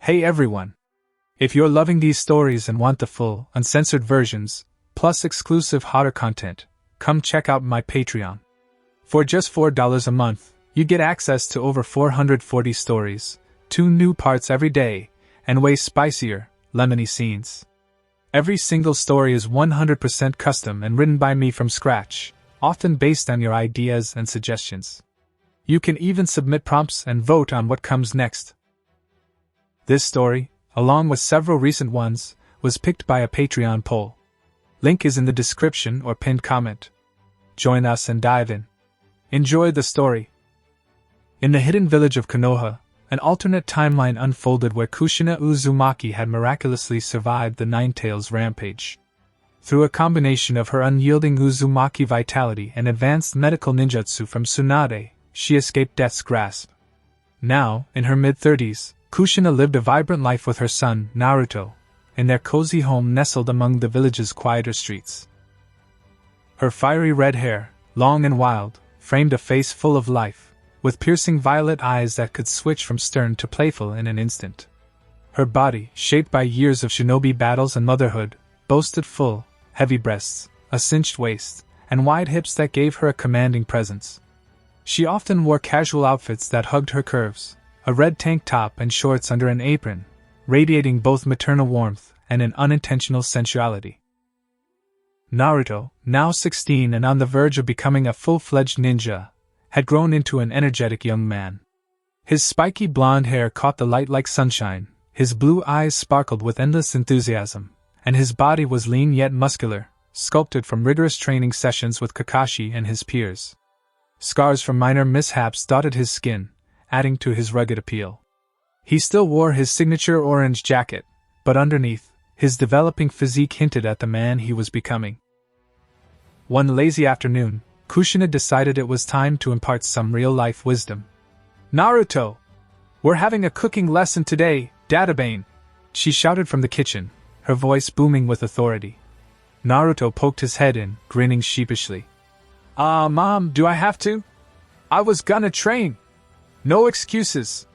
Hey everyone! If you're loving these stories and want the full, uncensored versions, plus exclusive hotter content, come check out my Patreon. For just $4 a month, you get access to over 440 stories, 2 new parts every day, and way spicier, lemony scenes. Every single story is 100% custom and written by me from scratch, often based on your ideas and suggestions. You can even submit prompts and vote on what comes next. This story, along with several recent ones, was picked by a Patreon poll. Link is in the description or pinned comment. Join us and dive in. Enjoy the story. In the hidden village of Konoha, an alternate timeline unfolded where Kushina Uzumaki had miraculously survived the Ninetales rampage. Through a combination of her unyielding Uzumaki vitality and advanced medical ninjutsu from Tsunade, she escaped death's grasp. Now, in her mid-30s, Kushina lived a vibrant life with her son, Naruto, in their cozy home nestled among the village's quieter streets. Her fiery red hair, long and wild, framed a face full of life, with piercing violet eyes that could switch from stern to playful in an instant. Her body, shaped by years of shinobi battles and motherhood, boasted full, heavy breasts, a cinched waist, and wide hips that gave her a commanding presence. She often wore casual outfits that hugged her curves, a red tank top and shorts under an apron, radiating both maternal warmth and an unintentional sensuality. Naruto, now 16 and on the verge of becoming a full-fledged ninja, had grown into an energetic young man. His spiky blonde hair caught the light like sunshine, his blue eyes sparkled with endless enthusiasm, and his body was lean yet muscular, sculpted from rigorous training sessions with Kakashi and his peers. Scars from minor mishaps dotted his skin, adding to his rugged appeal. He still wore his signature orange jacket, but underneath, his developing physique hinted at the man he was becoming. One lazy afternoon, Kushina decided it was time to impart some real-life wisdom. "Naruto! We're having a cooking lesson today, Databane!" she shouted from the kitchen, her voice booming with authority. Naruto poked his head in, grinning sheepishly. Mom, do I have to? I was gonna train. No excuses.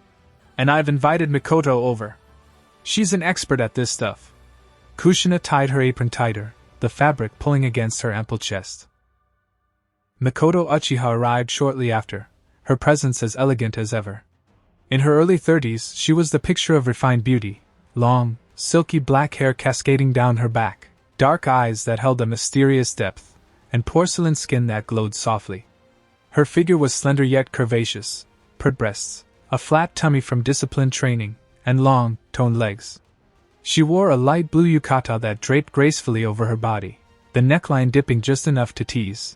And I've invited Mikoto over. She's an expert at this stuff." Kushina tied her apron tighter, the fabric pulling against her ample chest. Mikoto Uchiha arrived shortly after, her presence as elegant as ever. In her early 30s, she was the picture of refined beauty, long, silky black hair cascading down her back, dark eyes that held a mysterious depth, and porcelain skin that glowed softly. Her figure was slender yet curvaceous, pert breasts, a flat tummy from disciplined training, and long, toned legs. She wore a light blue yukata that draped gracefully over her body, the neckline dipping just enough to tease.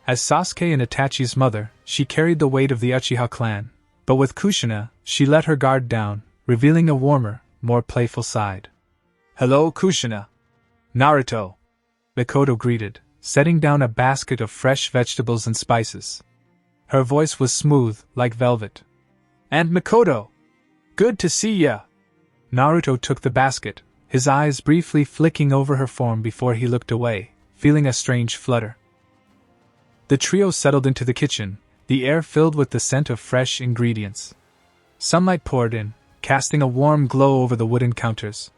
As Sasuke and Itachi's mother, she carried the weight of the Uchiha clan, but with Kushina, she let her guard down, revealing a warmer, more playful side. "Hello, Kushina." "Naruto," Mikoto greeted, setting down a basket of fresh vegetables and spices. Her voice was smooth, like velvet. "And Mikoto! Good to see ya!" Naruto took the basket, his eyes briefly flicking over her form before he looked away, feeling a strange flutter. The trio settled into the kitchen, the air filled with the scent of fresh ingredients. Sunlight poured in, casting a warm glow over the wooden counters.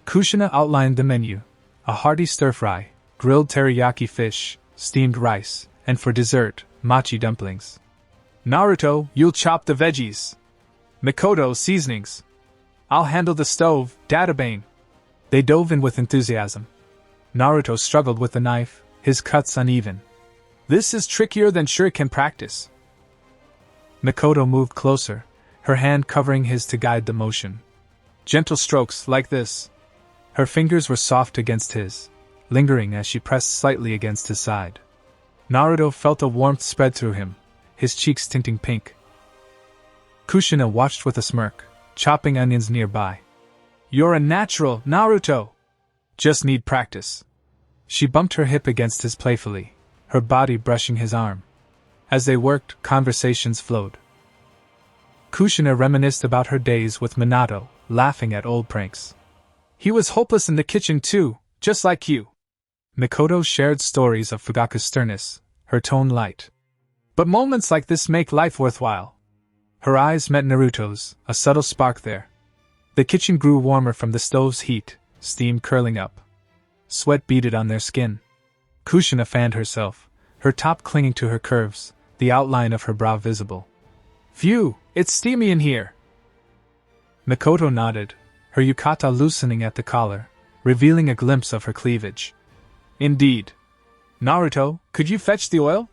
Kushina outlined the menu: a hearty stir-fry, grilled teriyaki fish, steamed rice, and for dessert, mochi dumplings. "Naruto, you'll chop the veggies. Mikoto, seasonings. I'll handle the stove, Databane." They dove in with enthusiasm. Naruto struggled with the knife, his cuts uneven. "This is trickier than shuriken practice." Mikoto moved closer, her hand covering his to guide the motion. "Gentle strokes, like this." Her fingers were soft against his, lingering as she pressed slightly against his side. Naruto felt a warmth spread through him, his cheeks tinting pink. Kushina watched with a smirk, chopping onions nearby. "You're a natural, Naruto! Just need practice." She bumped her hip against his playfully, her body brushing his arm. As they worked, conversations flowed. Kushina reminisced about her days with Minato, laughing at old pranks. "He was hopeless in the kitchen too, just like you." Mikoto shared stories of Fugaku's sternness, her tone light. "But moments like this make life worthwhile." Her eyes met Naruto's, a subtle spark there. The kitchen grew warmer from the stove's heat, steam curling up. Sweat beaded on their skin. Kushina fanned herself, her top clinging to her curves, the outline of her brow visible. Phew, it's steamy in here. Mikoto nodded, her yukata loosening at the collar, revealing a glimpse of her cleavage. Indeed. Naruto, could you fetch the oil?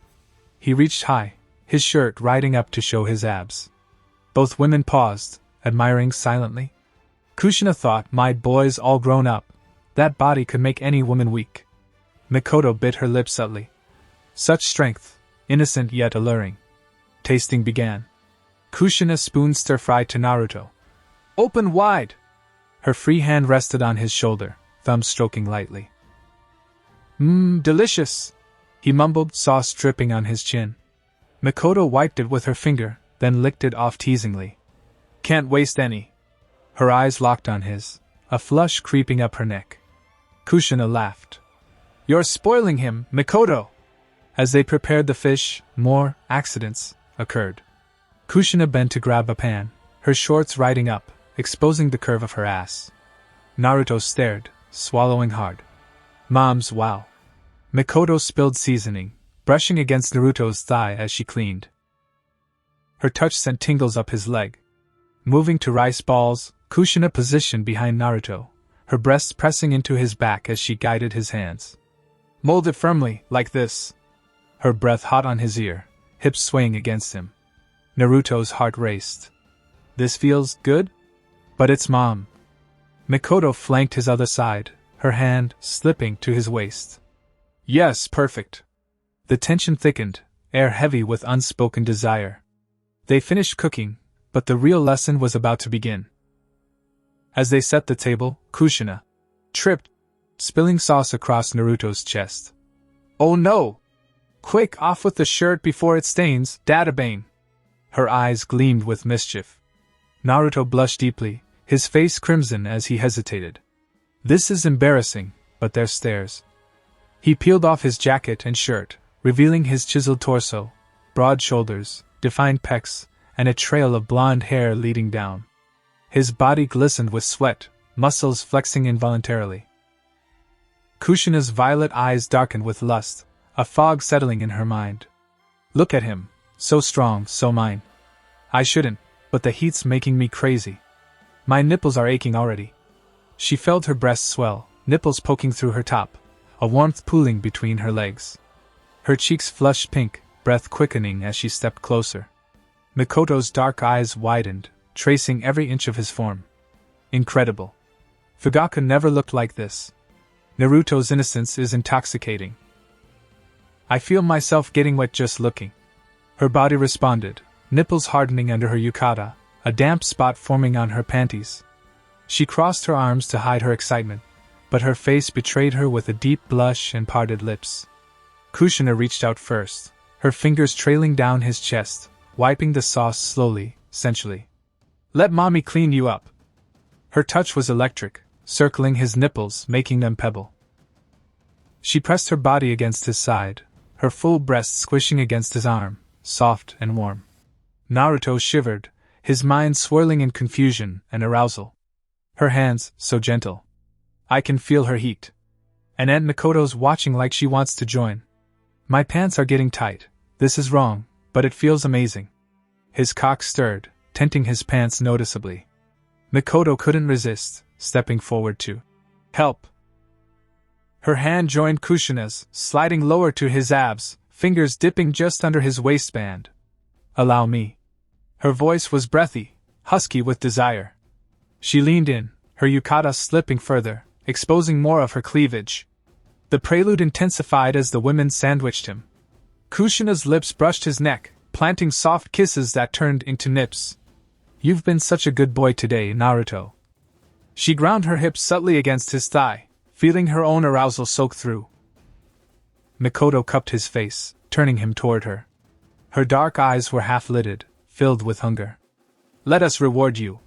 He reached high, his shirt riding up to show his abs. Both women paused, admiring silently. Kushina thought, my boy's all grown up. That body could make any woman weak. Mikoto bit her lip subtly. Such strength, innocent yet alluring. Tasting began. Kushina spoon stir-fried to Naruto. Open wide! Her free hand rested on his shoulder, thumb stroking lightly. Delicious! He mumbled, sauce dripping on his chin. Mikoto wiped it with her finger, then licked it off teasingly. Can't waste any. Her eyes locked on his, a flush creeping up her neck. Kushina laughed. You're spoiling him, Mikoto! As they prepared the fish, more accidents occurred. Kushina bent to grab a pan, her shorts riding up, exposing the curve of her ass. Naruto stared, swallowing hard. Mom's wow. Mikoto spilled seasoning, brushing against Naruto's thigh as she cleaned. Her touch sent tingles up his leg. Moving to rice balls, Kushina positioned behind Naruto, her breasts pressing into his back as she guided his hands. Mold it firmly, like this. Her breath hot on his ear, hips swaying against him. Naruto's heart raced. This feels good? But it's Mom. Mikoto flanked his other side, her hand slipping to his waist. Yes, perfect. The tension thickened, air heavy with unspoken desire. They finished cooking, but the real lesson was about to begin. As they set the table, Kushina tripped, spilling sauce across Naruto's chest. Oh no! Quick, off with the shirt before it stains, Databane! Her eyes gleamed with mischief. Naruto blushed deeply, his face crimson as he hesitated. This is embarrassing, but their stares. He peeled off his jacket and shirt, revealing his chiseled torso, broad shoulders, defined pecs, and a trail of blonde hair leading down. His body glistened with sweat, muscles flexing involuntarily. Kushina's violet eyes darkened with lust, a fog settling in her mind. Look at him, so strong, so mine. I shouldn't, but the heat's making me crazy. My nipples are aching already. She felt her breasts swell, nipples poking through her top, a warmth pooling between her legs. Her cheeks flushed pink, breath quickening as she stepped closer. Mikoto's dark eyes widened, tracing every inch of his form. Incredible. Fugaka never looked like this. Naruto's innocence is intoxicating. I feel myself getting wet just looking. Her body responded, nipples hardening under her yukata, a damp spot forming on her panties. She crossed her arms to hide her excitement, but her face betrayed her with a deep blush and parted lips. Kushina reached out first, her fingers trailing down his chest, wiping the sauce slowly, sensually. Let mommy clean you up. Her touch was electric, circling his nipples, making them pebble. She pressed her body against his side, her full breast squishing against his arm, soft and warm. Naruto shivered, his mind swirling in confusion and arousal. Her hands, so gentle. I can feel her heat. And Aunt Mikoto's watching like she wants to join. My pants are getting tight. This is wrong, but it feels amazing. His cock stirred, tenting his pants noticeably. Mikoto couldn't resist, stepping forward to help. Her hand joined Kushina's, sliding lower to his abs, fingers dipping just under his waistband. Allow me. Her voice was breathy, husky with desire. She leaned in, her yukata slipping further, exposing more of her cleavage. The prelude intensified as the women sandwiched him. Kushina's lips brushed his neck, planting soft kisses that turned into nips. You've been such a good boy today, Naruto. She ground her hips subtly against his thigh, feeling her own arousal soak through. Mikoto cupped his face, turning him toward her. Her dark eyes were half-lidded, filled with hunger. Let us reward you.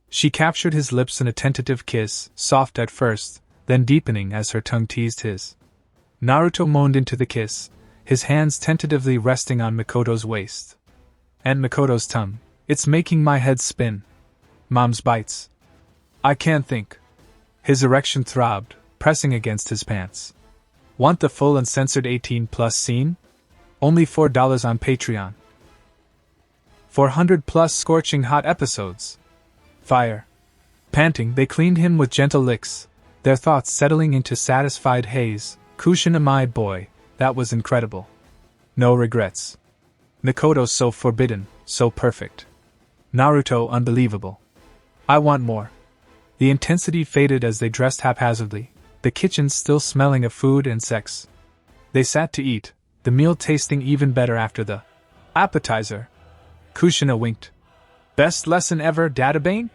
She captured his lips in a tentative kiss, soft at first, then deepening as her tongue teased his. Naruto moaned into the kiss, his hands tentatively resting on Mikoto's waist. And Mikoto's tongue, it's making my head spin. Mom's bites. I can't think. His erection throbbed, pressing against his pants. Want the full uncensored 18+ scene? Only $4 on Patreon. 400+ scorching hot episodes. Fire. Panting, they cleaned him with gentle licks, their thoughts settling into satisfied haze. Kushina, my boy, that was incredible. No regrets. Mikoto, so forbidden, so perfect. Naruto, unbelievable. I want more. The intensity faded as they dressed haphazardly, the kitchen still smelling of food and sex. They sat to eat, the meal tasting even better after the appetizer. Kushina winked. Best lesson ever, Databane?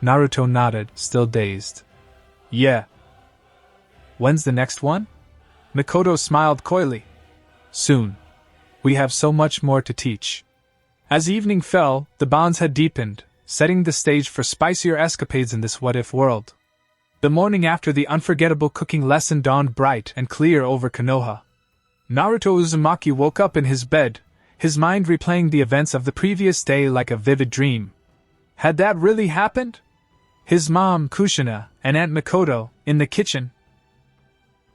Naruto nodded, still dazed. Yeah. When's the next one? Mikoto smiled coyly. Soon. We have so much more to teach. As evening fell, the bonds had deepened, setting the stage for spicier escapades in this what-if world. The morning after the unforgettable cooking lesson dawned bright and clear over Konoha. Naruto Uzumaki woke up in his bed, his mind replaying the events of the previous day like a vivid dream. Had that really happened? His mom, Kushina, and Aunt Mikoto, in the kitchen?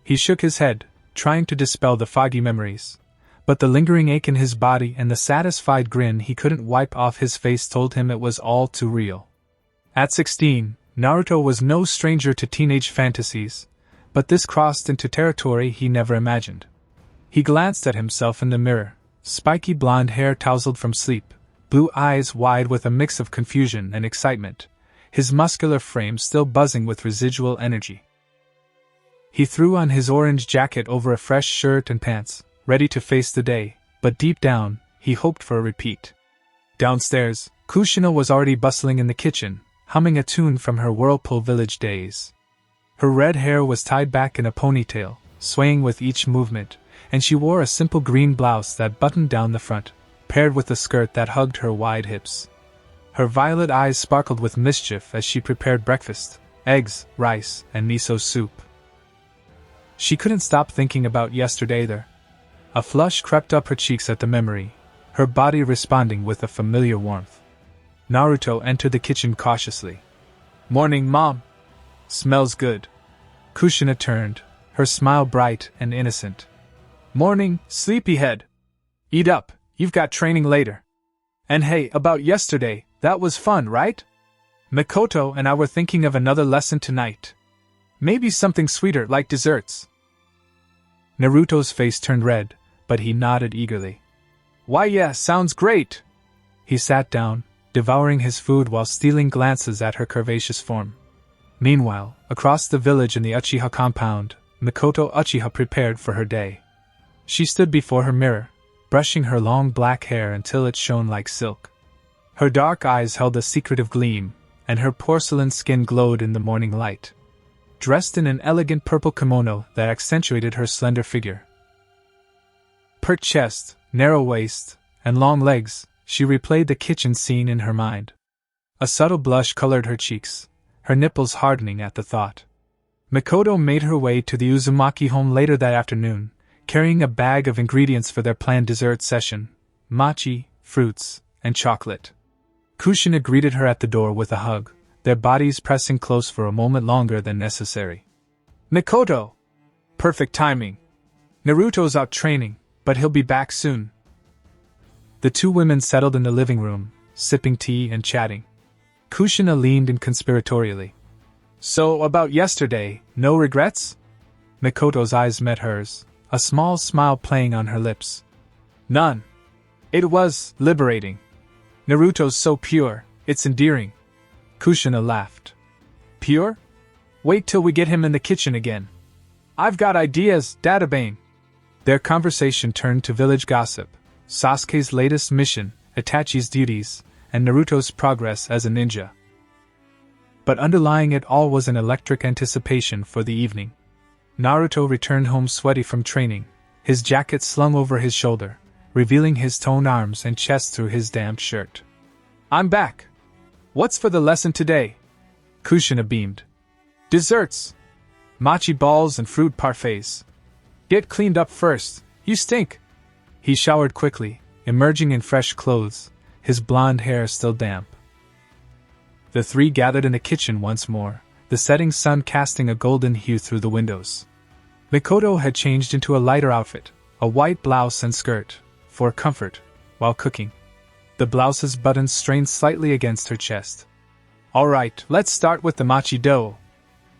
He shook his head, trying to dispel the foggy memories. But the lingering ache in his body and the satisfied grin he couldn't wipe off his face told him it was all too real. At 16, Naruto was no stranger to teenage fantasies, but this crossed into territory he never imagined. He glanced at himself in the mirror, spiky blonde hair tousled from sleep, blue eyes wide with a mix of confusion and excitement, his muscular frame still buzzing with residual energy. He threw on his orange jacket over a fresh shirt and pants, ready to face the day, but deep down, he hoped for a repeat. Downstairs, Kushina was already bustling in the kitchen, humming a tune from her Whirlpool Village days. Her red hair was tied back in a ponytail, swaying with each movement, and she wore a simple green blouse that buttoned down the front, paired with a skirt that hugged her wide hips. Her violet eyes sparkled with mischief as she prepared breakfast, eggs, rice, and miso soup. She couldn't stop thinking about yesterday there. A flush crept up her cheeks at the memory, her body responding with a familiar warmth. Naruto entered the kitchen cautiously. Morning, Mom. Smells good. Kushina turned, her smile bright and innocent. Morning, sleepyhead. Eat up, you've got training later. And hey, about yesterday, that was fun, right? Mikoto and I were thinking of another lesson tonight. Maybe something sweeter like desserts. Naruto's face turned red, but he nodded eagerly. Why yeah, sounds great! He sat down, devouring his food while stealing glances at her curvaceous form. Meanwhile, across the village in the Uchiha compound, Mikoto Uchiha prepared for her day. She stood before her mirror, brushing her long black hair until it shone like silk. Her dark eyes held a secretive gleam, and her porcelain skin glowed in the morning light. Dressed in an elegant purple kimono that accentuated her slender figure. Pert chest, narrow waist, and long legs, she replayed the kitchen scene in her mind. A subtle blush colored her cheeks, her nipples hardening at the thought. Mikoto made her way to the Uzumaki home later that afternoon, carrying a bag of ingredients for their planned dessert session, mochi, fruits, and chocolate. Kushina greeted her at the door with a hug, their bodies pressing close for a moment longer than necessary. Mikoto! Perfect timing. Naruto's out training, but he'll be back soon. The two women settled in the living room, sipping tea and chatting. Kushina leaned in conspiratorially. So, about yesterday, no regrets? Mikoto's eyes met hers, a small smile playing on her lips. None. It was liberating. Naruto's so pure, it's endearing. Kushina laughed. Pure? Wait till we get him in the kitchen again. I've got ideas, Databane. Their conversation turned to village gossip, Sasuke's latest mission, Itachi's duties, and Naruto's progress as a ninja. But underlying it all was an electric anticipation for the evening. Naruto returned home sweaty from training, his jacket slung over his shoulder, revealing his toned arms and chest through his damp shirt. I'm back! What's for the lesson today? Kushina beamed. Desserts! Mochi balls and fruit parfaits. Get cleaned up first, you stink! He showered quickly, emerging in fresh clothes, his blonde hair still damp. The three gathered in the kitchen once more, the setting sun casting a golden hue through the windows. Mikoto had changed into a lighter outfit, a white blouse and skirt, for comfort, while cooking. The blouse's buttons strained slightly against her chest. "Alright, let's start with the mochi dough,"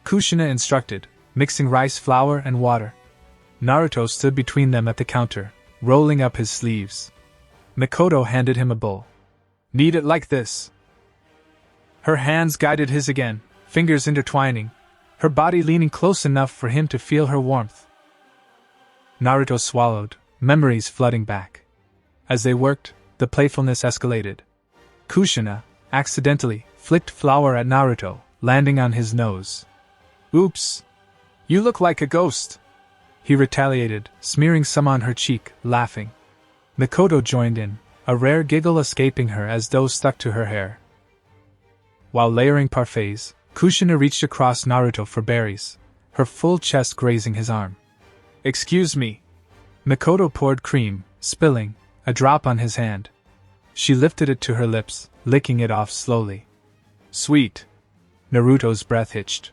Kushina instructed, mixing rice flour and water. Naruto stood between them at the counter, rolling up his sleeves. Mikoto handed him a bowl. "Knead it like this." Her hands guided his again, fingers intertwining, her body leaning close enough for him to feel her warmth. Naruto swallowed, memories flooding back. As they worked, the playfulness escalated. Kushina, accidentally, flicked flour at Naruto, landing on his nose. "Oops! You look like a ghost!" he retaliated, smearing some on her cheek, laughing. Mikoto joined in, a rare giggle escaping her as dough stuck to her hair. While layering parfaits, Kushina reached across Naruto for berries, her full chest grazing his arm. "Excuse me." Mikoto poured cream, spilling, a drop on his hand. She lifted it to her lips, licking it off slowly. "Sweet." Naruto's breath hitched.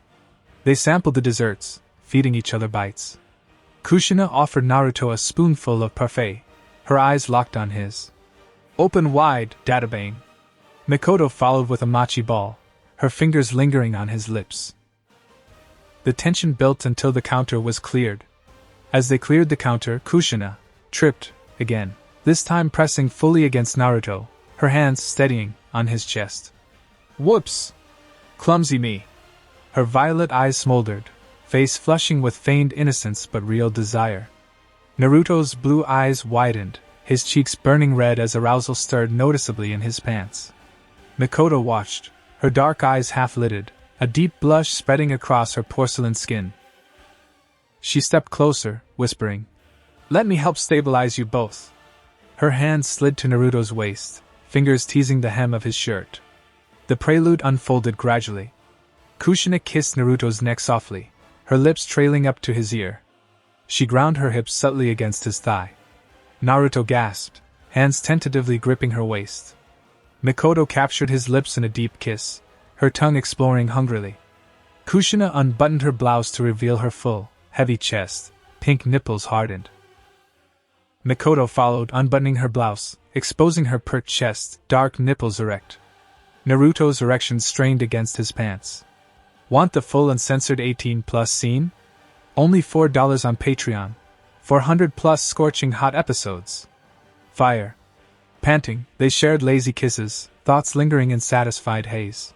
They sampled the desserts, feeding each other bites. Kushina offered Naruto a spoonful of parfait, her eyes locked on his. "Open wide, databang." Mikoto followed with a mochi ball, her fingers lingering on his lips. The tension built until the counter was cleared. As they cleared the counter, Kushina tripped again, this time pressing fully against Naruto, her hands steadying on his chest. "Whoops! Clumsy me." Her violet eyes smoldered, face flushing with feigned innocence but real desire. Naruto's blue eyes widened, his cheeks burning red as arousal stirred noticeably in his pants. Mikoto watched, her dark eyes half-lidded, a deep blush spreading across her porcelain skin. She stepped closer, whispering, "Let me help stabilize you both." Her hands slid to Naruto's waist, fingers teasing the hem of his shirt. The prelude unfolded gradually. Kushina kissed Naruto's neck softly, her lips trailing up to his ear. She ground her hips subtly against his thigh. Naruto gasped, hands tentatively gripping her waist. Mikoto captured his lips in a deep kiss, her tongue exploring hungrily. Kushina unbuttoned her blouse to reveal her full, heavy chest, pink nipples hardened. Mikoto followed, unbuttoning her blouse, exposing her pert chest, dark nipples erect. Naruto's erection strained against his pants. Want the full uncensored 18+ scene? Only $4 on Patreon. 400+ scorching hot episodes. Fire. Panting, they shared lazy kisses, thoughts lingering in satisfied haze.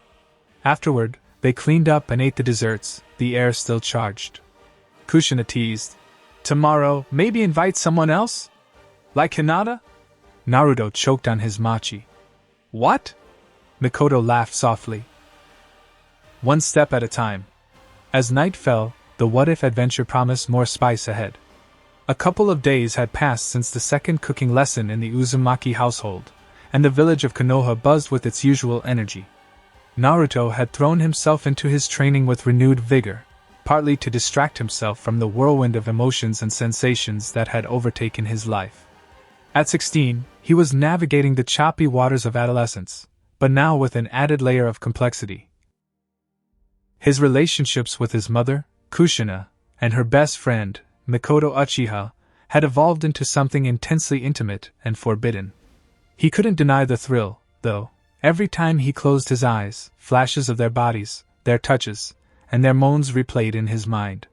Afterward, they cleaned up and ate the desserts, the air still charged. Kushina teased, "Tomorrow, maybe invite someone else? Like Hinata?" Naruto choked on his mochi. "What?" Mikoto laughed softly. One step at a time. As night fell, the what-if adventure promised more spice ahead. A couple of days had passed since the second cooking lesson in the Uzumaki household, and the village of Konoha buzzed with its usual energy. Naruto had thrown himself into his training with renewed vigor, partly to distract himself from the whirlwind of emotions and sensations that had overtaken his life. At 16, he was navigating the choppy waters of adolescence, but now with an added layer of complexity. His relationships with his mother, Kushina, and her best friend, Mikoto Uchiha, had evolved into something intensely intimate and forbidden. He couldn't deny the thrill, though. Every time he closed his eyes, flashes of their bodies, their touches, and their moans replayed in his mind.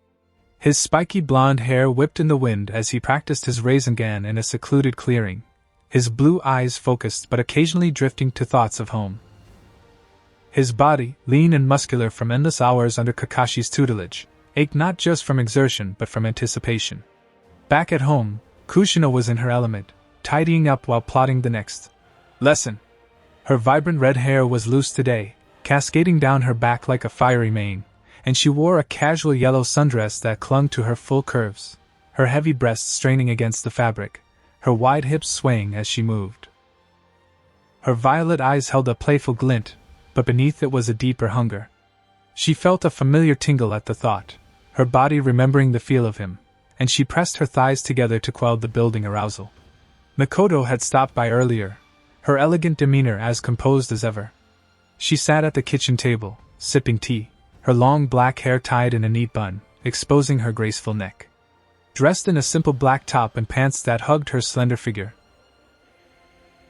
His spiky blonde hair whipped in the wind as he practiced his Rasengan in a secluded clearing, his blue eyes focused but occasionally drifting to thoughts of home. His body, lean and muscular from endless hours under Kakashi's tutelage, ached not just from exertion but from anticipation. Back at home, Kushina was in her element, tidying up while plotting the next lesson. Her vibrant red hair was loose today, cascading down her back like a fiery mane, and she wore a casual yellow sundress that clung to her full curves, her heavy breasts straining against the fabric, her wide hips swaying as she moved. Her violet eyes held a playful glint, but beneath it was a deeper hunger. She felt a familiar tingle at the thought, her body remembering the feel of him, and she pressed her thighs together to quell the building arousal. Mikoto had stopped by earlier, her elegant demeanor as composed as ever. She sat at the kitchen table, sipping tea, her long black hair tied in a neat bun, exposing her graceful neck. Dressed in a simple black top and pants that hugged her slender figure.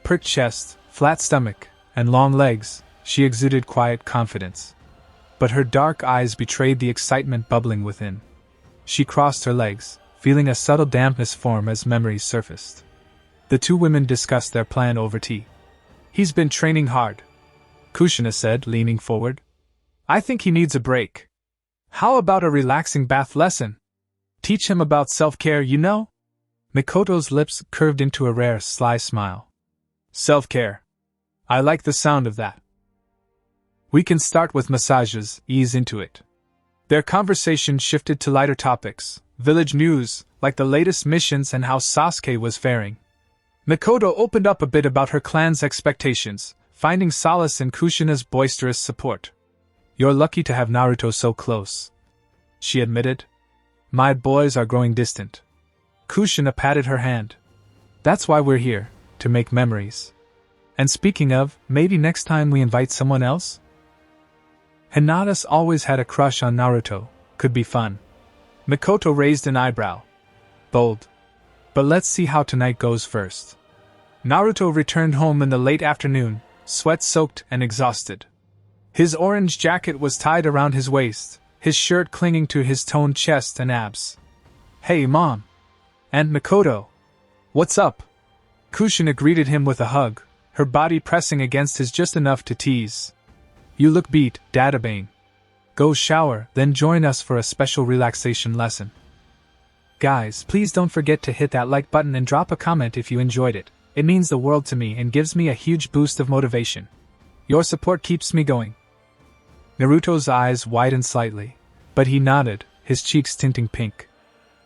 Pert chest, flat stomach, and long legs, she exuded quiet confidence. But her dark eyes betrayed the excitement bubbling within. She crossed her legs, feeling a subtle dampness form as memories surfaced. The two women discussed their plan over tea. "He's been training hard," Kushina said, leaning forward. "I think he needs a break. How about a relaxing bath lesson? Teach him about self-care, you know?" Mikoto's lips curved into a rare, sly smile. "Self-care. I like the sound of that. We can start with massages, ease into it." Their conversation shifted to lighter topics, village news, like the latest missions and how Sasuke was faring. Mikoto opened up a bit about her clan's expectations, finding solace in Kushina's boisterous support. "You're lucky to have Naruto so close," she admitted. "My boys are growing distant." Kushina patted her hand. "That's why we're here, to make memories. And speaking of, maybe next time we invite someone else?" Hinata's always had a crush on Naruto, could be fun. Mikoto raised an eyebrow. Bold. But let's see how tonight goes first. Naruto returned home in the late afternoon, sweat-soaked and exhausted. His orange jacket was tied around his waist, his shirt clinging to his toned chest and abs. "Hey, Mom!" "And Mikoto!" "What's up?" Kushina greeted him with a hug, her body pressing against his just enough to tease. "You look beat, Databane. Go shower, then join us for a special relaxation lesson." Guys, please don't forget to hit that like button and drop a comment if you enjoyed it. It means the world to me and gives me a huge boost of motivation. Your support keeps me going. Naruto's eyes widened slightly, but he nodded, his cheeks tinting pink.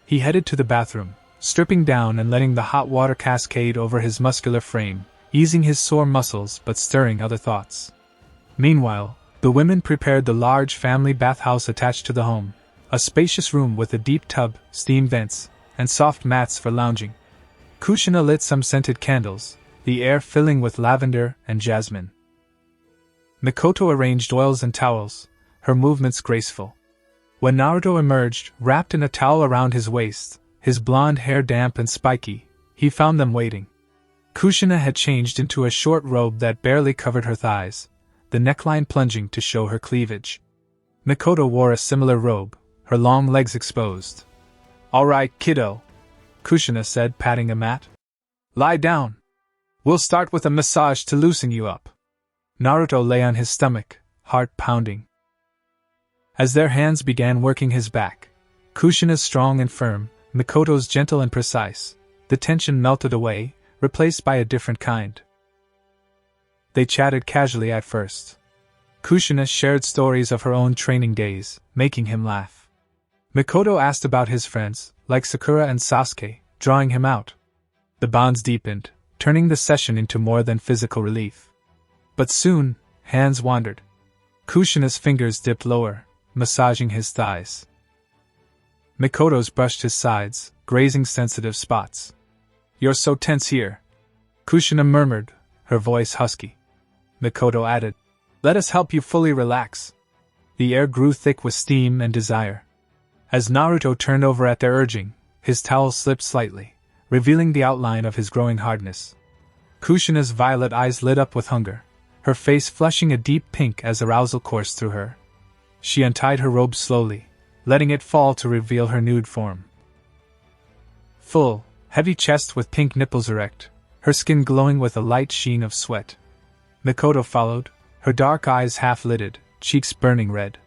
He headed to the bathroom, stripping down and letting the hot water cascade over his muscular frame, easing his sore muscles but stirring other thoughts. Meanwhile, the women prepared the large family bathhouse attached to the home, a spacious room with a deep tub, steam vents, and soft mats for lounging. Kushina lit some scented candles, the air filling with lavender and jasmine. Mikoto arranged oils and towels, her movements graceful. When Naruto emerged, wrapped in a towel around his waist, his blonde hair damp and spiky, he found them waiting. Kushina had changed into a short robe that barely covered her thighs, the neckline plunging to show her cleavage. Mikoto wore a similar robe, her long legs exposed. "All right, kiddo," Kushina said, patting a mat. "Lie down. We'll start with a massage to loosen you up." Naruto lay on his stomach, heart pounding. As their hands began working his back, Kushina's strong and firm, Mikoto's gentle and precise, the tension melted away, replaced by a different kind. They chatted casually at first. Kushina shared stories of her own training days, making him laugh. Mikoto asked about his friends, like Sakura and Sasuke, drawing him out. The bonds deepened, turning the session into more than physical relief. But soon, hands wandered. Kushina's fingers dipped lower, massaging his thighs. Mikoto's brushed his sides, grazing sensitive spots. "You're so tense here," Kushina murmured, her voice husky. Mikoto added, "Let us help you fully relax." The air grew thick with steam and desire. As Naruto turned over at their urging, his towel slipped slightly, revealing the outline of his growing hardness. Kushina's violet eyes lit up with hunger, her face flushing a deep pink as arousal coursed through her. She untied her robe slowly, letting it fall to reveal her nude form. Full, heavy chest with pink nipples erect, her skin glowing with a light sheen of sweat. Mikoto followed, her dark eyes half-lidded, cheeks burning red.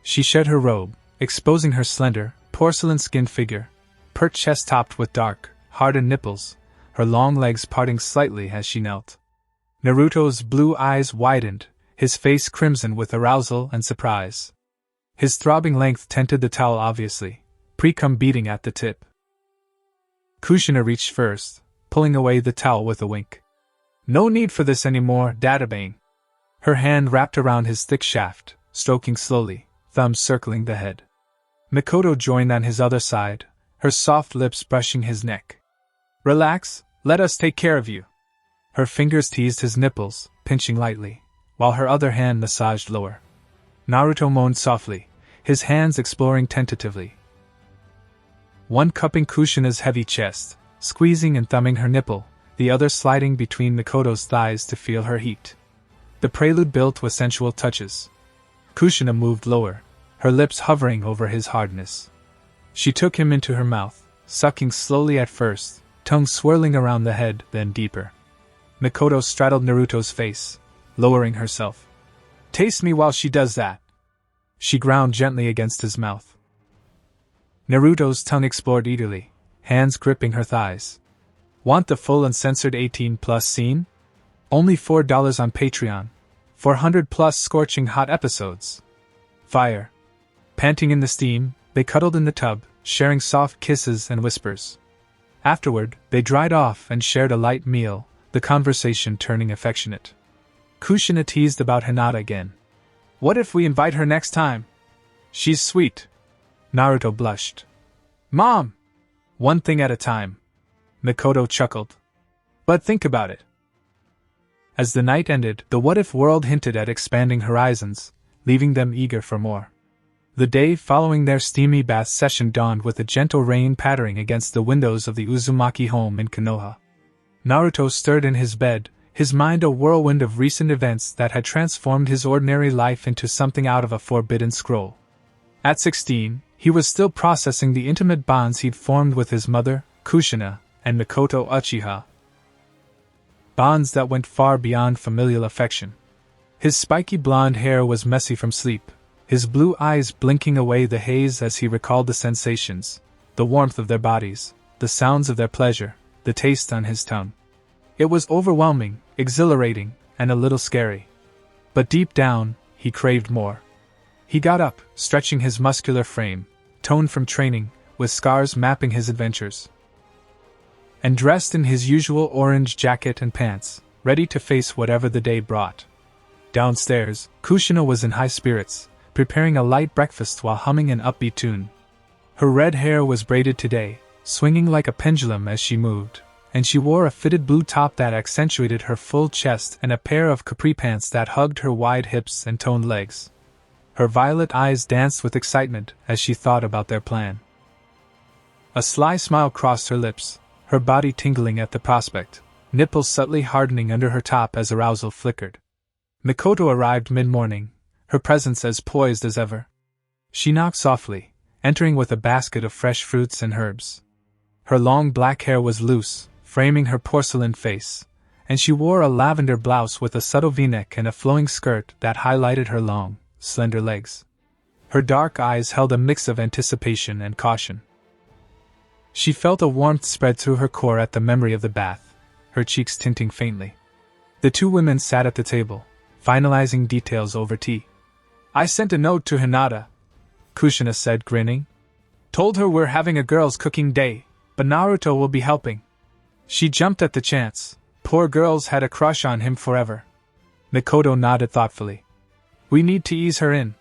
She shed her robe, exposing her slender, porcelain-skinned figure, pert chest topped with dark, hardened nipples, her long legs parting slightly as she knelt. Naruto's blue eyes widened, his face crimson with arousal and surprise. His throbbing length tinted the towel obviously, pre-cum beating at the tip. Kushina reached first, pulling away the towel with a wink. "No need for this anymore, Databane." Her hand wrapped around his thick shaft, stroking slowly, thumbs circling the head. Mikoto joined on his other side, her soft lips brushing his neck. "Relax, let us take care of you." Her fingers teased his nipples, pinching lightly, while her other hand massaged lower. Naruto moaned softly, his hands exploring tentatively. One cupping Kushina's heavy chest, squeezing and thumbing her nipple, the other sliding between Mikoto's thighs to feel her heat. The prelude built with sensual touches. Kushina moved lower, her lips hovering over his hardness. She took him into her mouth, sucking slowly at first, tongue swirling around the head, then deeper. Mikoto straddled Naruto's face, lowering herself. "Taste me while she does that." She ground gently against his mouth. Naruto's tongue explored eagerly, hands gripping her thighs. Want the full uncensored 18+ scene? Only $4 on Patreon. 400+ scorching hot episodes. Fire. Panting in the steam, they cuddled in the tub, sharing soft kisses and whispers. Afterward, they dried off and shared a light meal, the conversation turning affectionate. Kushina teased about Hinata again. "What if we invite her next time? She's sweet." Naruto blushed. "Mom! One thing at a time." Mikoto chuckled. "But think about it." As the night ended, the what-if world hinted at expanding horizons, leaving them eager for more. The day following their steamy bath session dawned with a gentle rain pattering against the windows of the Uzumaki home in Konoha. Naruto stirred in his bed, his mind a whirlwind of recent events that had transformed his ordinary life into something out of a forbidden scroll. At 16, he was still processing the intimate bonds he'd formed with his mother, Kushina, and Mikoto Uchiha. Bonds that went far beyond familial affection. His spiky blonde hair was messy from sleep, his blue eyes blinking away the haze as he recalled the sensations, the warmth of their bodies, the sounds of their pleasure, the taste on his tongue. It was overwhelming, exhilarating, and a little scary. But deep down, he craved more. He got up, stretching his muscular frame, toned from training, with scars mapping his adventures, and dressed in his usual orange jacket and pants, ready to face whatever the day brought. Downstairs, Kushina was in high spirits, preparing a light breakfast while humming an upbeat tune. Her red hair was braided today, swinging like a pendulum as she moved, and she wore a fitted blue top that accentuated her full chest and a pair of capri pants that hugged her wide hips and toned legs. Her violet eyes danced with excitement as she thought about their plan. A sly smile crossed her lips, her body tingling at the prospect, nipples subtly hardening under her top as arousal flickered. Mikoto arrived mid-morning, her presence as poised as ever. She knocked softly, entering with a basket of fresh fruits and herbs. Her long black hair was loose, framing her porcelain face, and she wore a lavender blouse with a subtle v-neck and a flowing skirt that highlighted her long, slender legs. Her dark eyes held a mix of anticipation and caution. She felt a warmth spread through her core at the memory of the bath, her cheeks tinting faintly. The two women sat at the table, finalizing details over tea. "I sent a note to Hinata," Kushina said, grinning. "Told her we're having a girls' cooking day, but Naruto will be helping." She jumped at the chance. Poor girl's had a crush on him forever. Mikoto nodded thoughtfully. "We need to ease her in.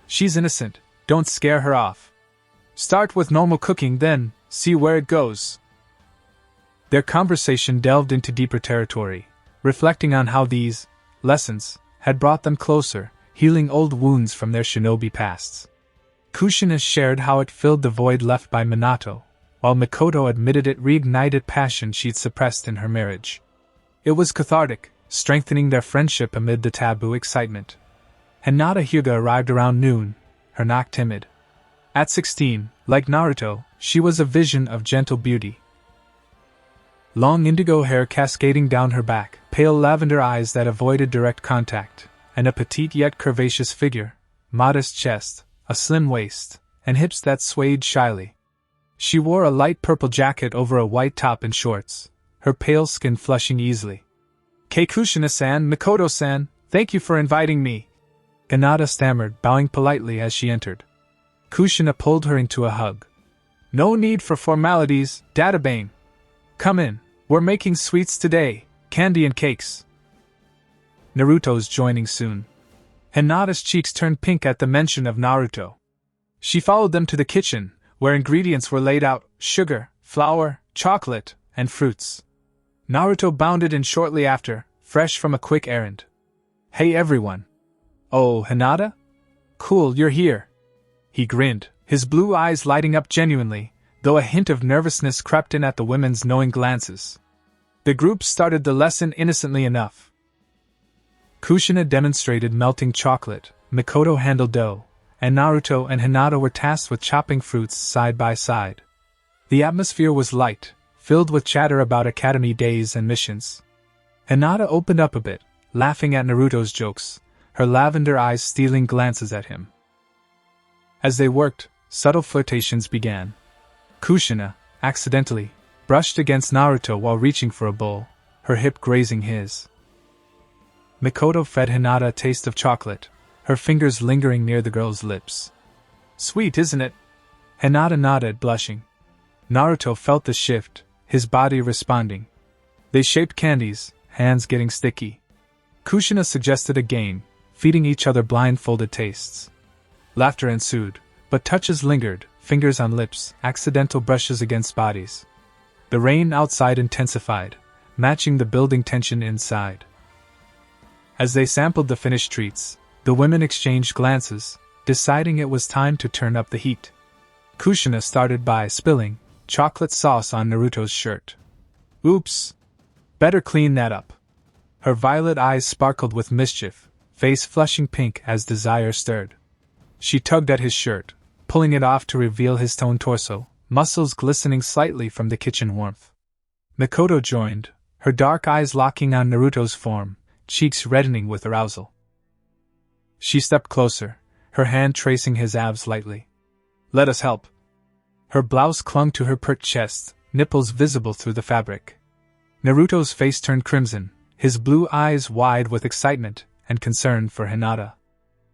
She's innocent, don't scare her off. Start with normal cooking, then see where it goes." Their conversation delved into deeper territory, reflecting on how these lessons had brought them closer, healing old wounds from their shinobi pasts. Kushina shared how it filled the void left by Minato, while Mikoto admitted it reignited passion she'd suppressed in her marriage. It was cathartic, strengthening their friendship amid the taboo excitement. Hinata Hyuga arrived around noon, her knock timid. At 16, like Naruto, she was a vision of gentle beauty. Long indigo hair cascading down her back, pale lavender eyes that avoided direct contact, and a petite yet curvaceous figure, modest chest, a slim waist, and hips that swayed shyly. She wore a light purple jacket over a white top and shorts, her pale skin flushing easily. "Kushina-san, Mikoto-san, thank you for inviting me," Hinata stammered, bowing politely as she entered. Kushina pulled her into a hug. "No need for formalities, Databane. Come in, we're making sweets today, candy and cakes. Naruto's joining soon." Hinata's cheeks turned pink at the mention of Naruto. She followed them to the kitchen, where ingredients were laid out: sugar, flour, chocolate, and fruits. Naruto bounded in shortly after, fresh from a quick errand. Hey everyone. Oh, Hinata? Cool, you're here. He grinned, his blue eyes lighting up genuinely, though a hint of nervousness crept in at the women's knowing glances. The group started the lesson innocently enough. Kushina demonstrated melting chocolate, Mikoto handled dough, and Naruto and Hinata were tasked with chopping fruits side by side. The atmosphere was light, filled with chatter about academy days and missions. Hinata opened up a bit, laughing at Naruto's jokes, her lavender eyes stealing glances at him. As they worked, subtle flirtations began. Kushina, accidentally, brushed against Naruto while reaching for a bowl, her hip grazing his. Mikoto fed Hinata a taste of chocolate, her fingers lingering near the girl's lips. Sweet, isn't it? Hinata nodded, blushing. Naruto felt the shift, his body responding. They shaped candies, hands getting sticky. Kushina suggested a game, feeding each other blindfolded tastes. Laughter ensued, but touches lingered, fingers on lips, accidental brushes against bodies. The rain outside intensified, matching the building tension inside. As they sampled the finished treats, the women exchanged glances, deciding it was time to turn up the heat. Kushina started by spilling chocolate sauce on Naruto's shirt. Oops! Better clean that up. Her violet eyes sparkled with mischief, face flushing pink as desire stirred. She tugged at his shirt, pulling it off to reveal his toned torso, muscles glistening slightly from the kitchen warmth. Mikoto joined, her dark eyes locking on Naruto's form, cheeks reddening with arousal. She stepped closer, her hand tracing his abs lightly. Let us help. Her blouse clung to her pert chest, nipples visible through the fabric. Naruto's face turned crimson, his blue eyes wide with excitement and concern for Hinata.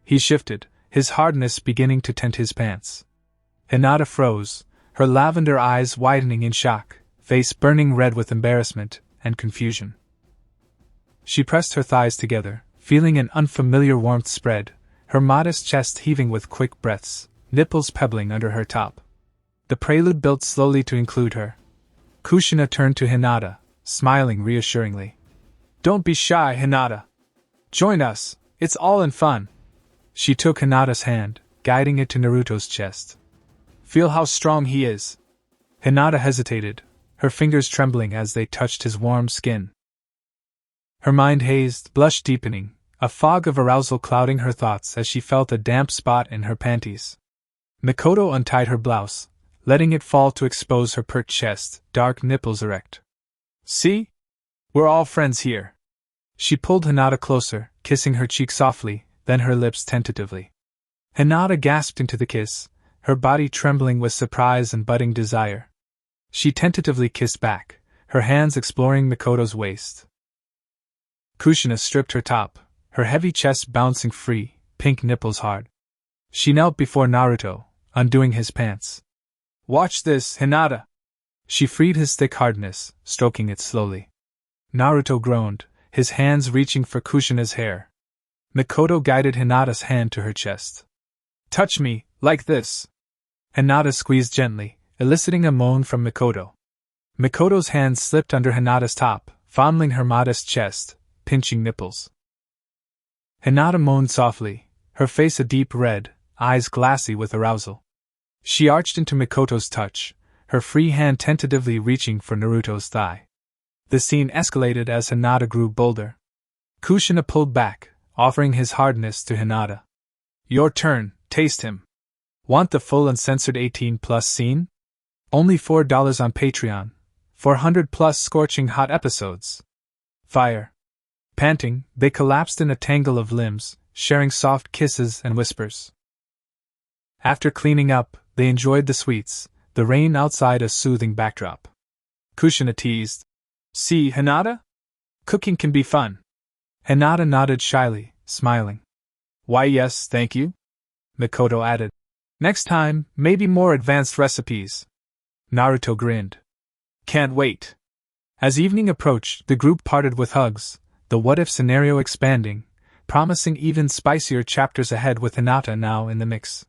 He shifted, his hardness beginning to tint his pants. Hinata froze, her lavender eyes widening in shock, face burning red with embarrassment and confusion. She pressed her thighs together, feeling an unfamiliar warmth spread, her modest chest heaving with quick breaths, nipples pebbling under her top. The prelude built slowly to include her. Kushina turned to Hinata, smiling reassuringly. Don't be shy, Hinata. Join us, it's all in fun. She took Hinata's hand, guiding it to Naruto's chest. Feel how strong he is. Hinata hesitated, her fingers trembling as they touched his warm skin. Her mind hazed, blush deepening, a fog of arousal clouding her thoughts as she felt a damp spot in her panties. Mikoto untied her blouse, letting it fall to expose her pert chest, dark nipples erect. See? We're all friends here. She pulled Hinata closer, kissing her cheek softly, then her lips tentatively. Hinata gasped into the kiss, her body trembling with surprise and budding desire. She tentatively kissed back, her hands exploring Mikoto's waist. Kushina stripped her top, her heavy chest bouncing free, pink nipples hard. She knelt before Naruto, undoing his pants. Watch this, Hinata! She freed his thick hardness, stroking it slowly. Naruto groaned, his hands reaching for Kushina's hair. Mikoto guided Hinata's hand to her chest. Touch me, like this! Hinata squeezed gently, eliciting a moan from Mikoto. Mikoto's hand slipped under Hinata's top, fondling her modest chest, pinching nipples. Hinata moaned softly, her face a deep red, eyes glassy with arousal. She arched into Mikoto's touch, her free hand tentatively reaching for Naruto's thigh. The scene escalated as Hinata grew bolder. Kushina pulled back, offering his hardness to Hinata. Your turn, taste him. Want the full uncensored 18+ scene? Only $4 on Patreon. 400+ scorching hot episodes. Fire. Panting, they collapsed in a tangle of limbs, sharing soft kisses and whispers. After cleaning up, they enjoyed the sweets, the rain outside a soothing backdrop. Kushina teased. See, Hinata? Cooking can be fun. Hinata nodded shyly, smiling. Why yes, thank you. Mikoto added. Next time, maybe more advanced recipes. Naruto grinned. Can't wait. As evening approached, the group parted with hugs, the what-if scenario expanding, promising even spicier chapters ahead with Hinata now in the mix.